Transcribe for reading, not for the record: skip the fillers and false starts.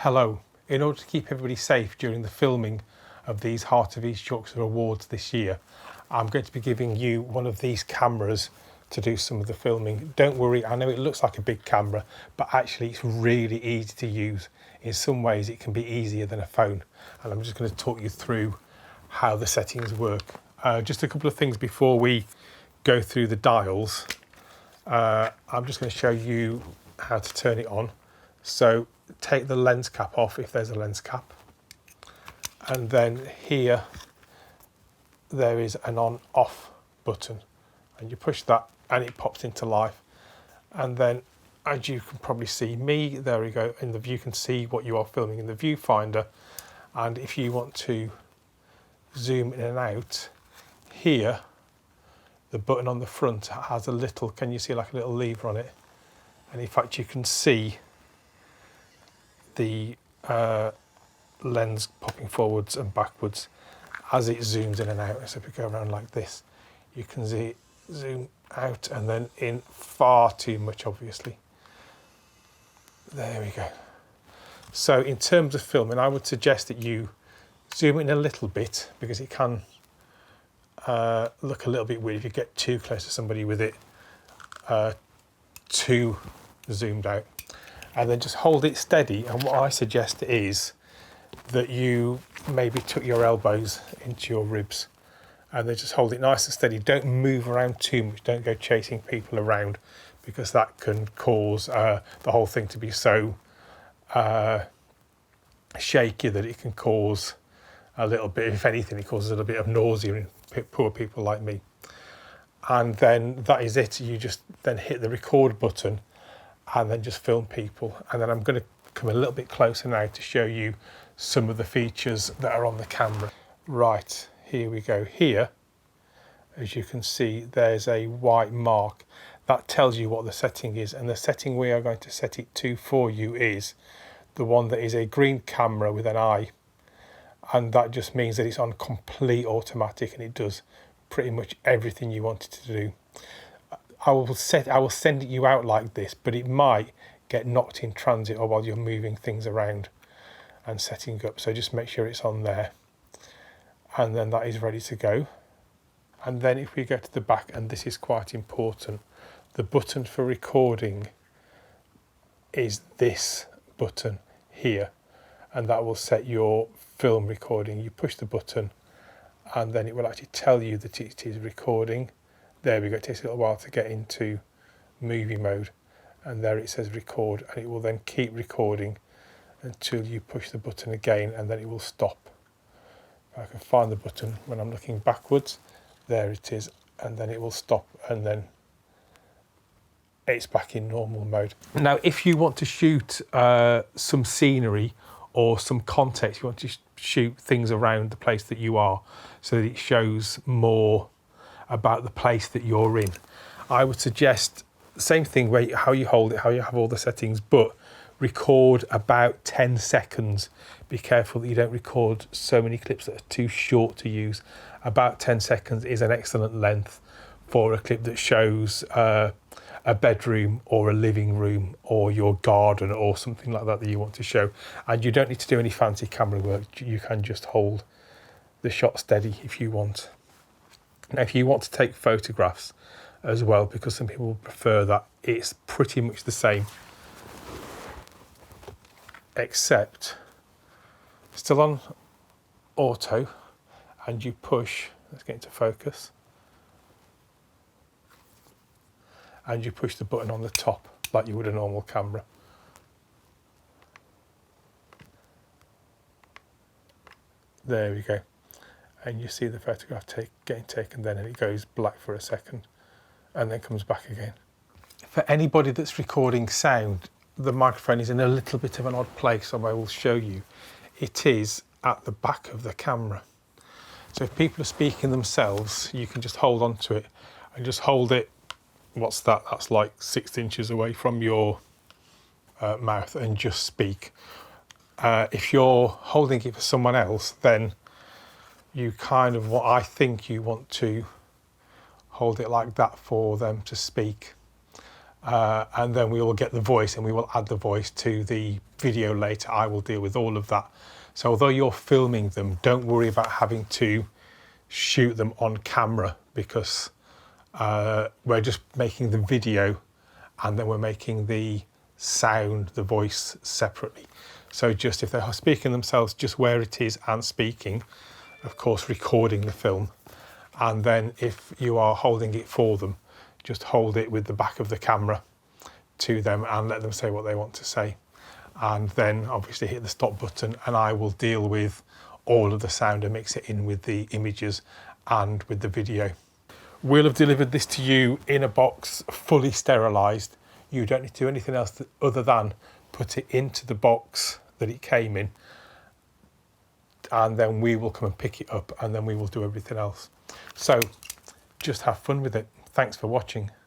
Hello. In order to keep everybody safe during the filming of these Heart of East Yorkshire Awards this year, I'm going to be giving you one of these cameras to do some of the filming. Don't worry, I know it looks like a big camera, but actually it's really easy to use. In some ways it can be easier than a phone, and I'm just going to talk you through how the settings work. Just a couple of things before we go through the dials. I'm just going to show you how to turn it on. So take the lens cap off if there's a lens cap, and then here there is an on-off button, and you push that and it pops into life. And then, as you can probably see me, there we go, in the view, you can see what you are filming in the viewfinder. And if you want to zoom in and out, here the button on the front has a little, can you see, like a little lever on it? And in fact you can see the lens popping forwards and backwards as it zooms in and out. So if we go around like this, you can see it zoom out and then in far too much, obviously. There we go. So in terms of filming, I would suggest that you zoom in a little bit, because it can look a little bit weird if you get too close to somebody with it too zoomed out. And then just hold it steady, and what I suggest is that you maybe tuck your elbows into your ribs and then just hold it nice and steady. Don't move around too much, don't go chasing people around, because that can cause the whole thing to be so shaky that it can cause a little bit, if anything, it causes a little bit of nausea in poor people like me. And then that is it. You just then hit the record button and then just film people. And then I'm going to come a little bit closer now to show you some of the features that are on the camera. Right, here we go. Here, as you can see, there's a white mark. That tells you what the setting is, and the setting we are going to set it to for you is the one that is a green camera with an eye. And that just means that it's on complete automatic, and it does pretty much everything you want it to do. I will send it you out like this, but it might get knocked in transit or while you're moving things around and setting up. So just make sure it's on there, and then that is ready to go. And then if we go to the back, and this is quite important, the button for recording is this button here, and that will set your film recording. You push the button and then it will actually tell you that it is recording. There we go. It takes a little while to get into movie mode, and there it says record, and it will then keep recording until you push the button again, and then it will stop. I can find the button when I'm looking backwards. There it is, and then it will stop, and then it's back in normal mode. Now, if you want to shoot some scenery or some context, you want to shoot things around the place that you are so that it shows more about the place that you're in, I would suggest the same thing, where how you hold it, how you have all the settings, but record about 10 seconds. Be careful that you don't record so many clips that are too short to use. About 10 seconds is an excellent length for a clip that shows a bedroom or a living room or your garden or something like that you want to show. And you don't need to do any fancy camera work. You can just hold the shot steady if you want. Now, if you want to take photographs as well, because some people prefer that, it's pretty much the same, except still on auto, and you push, let's get into focus, and you push the button on the top like you would a normal camera. There we go. And you see the photograph getting taken then, and it goes black for a second and then comes back again. For anybody that's recording sound, the microphone is in a little bit of an odd place, so I will show you. It is at the back of the camera. So if people are speaking themselves, you can just hold on to it and just hold it, what's that? That's like 6 inches away from your mouth, and just speak. If you're holding it for someone else, then you kind of, what I think you want to hold it like that for them to speak. and then we will get the voice and we will add the voice to the video later. I will deal with all of that. So although you're filming them, don't worry about having to shoot them on camera, because we're just making the video and then we're making the sound, the voice separately. So just if they're speaking themselves, just where it is and speaking, of course recording the film. And then if you are holding it for them, just hold it with the back of the camera to them and let them say what they want to say. And then obviously hit the stop button, and I will deal with all of the sound and mix it in with the images and with the video. We'll have delivered this to you in a box, fully sterilised. You don't need to do anything else other than put it into the box that it came in, and then we will come and pick it up, and then we will do everything else. So just have fun with it. Thanks for watching.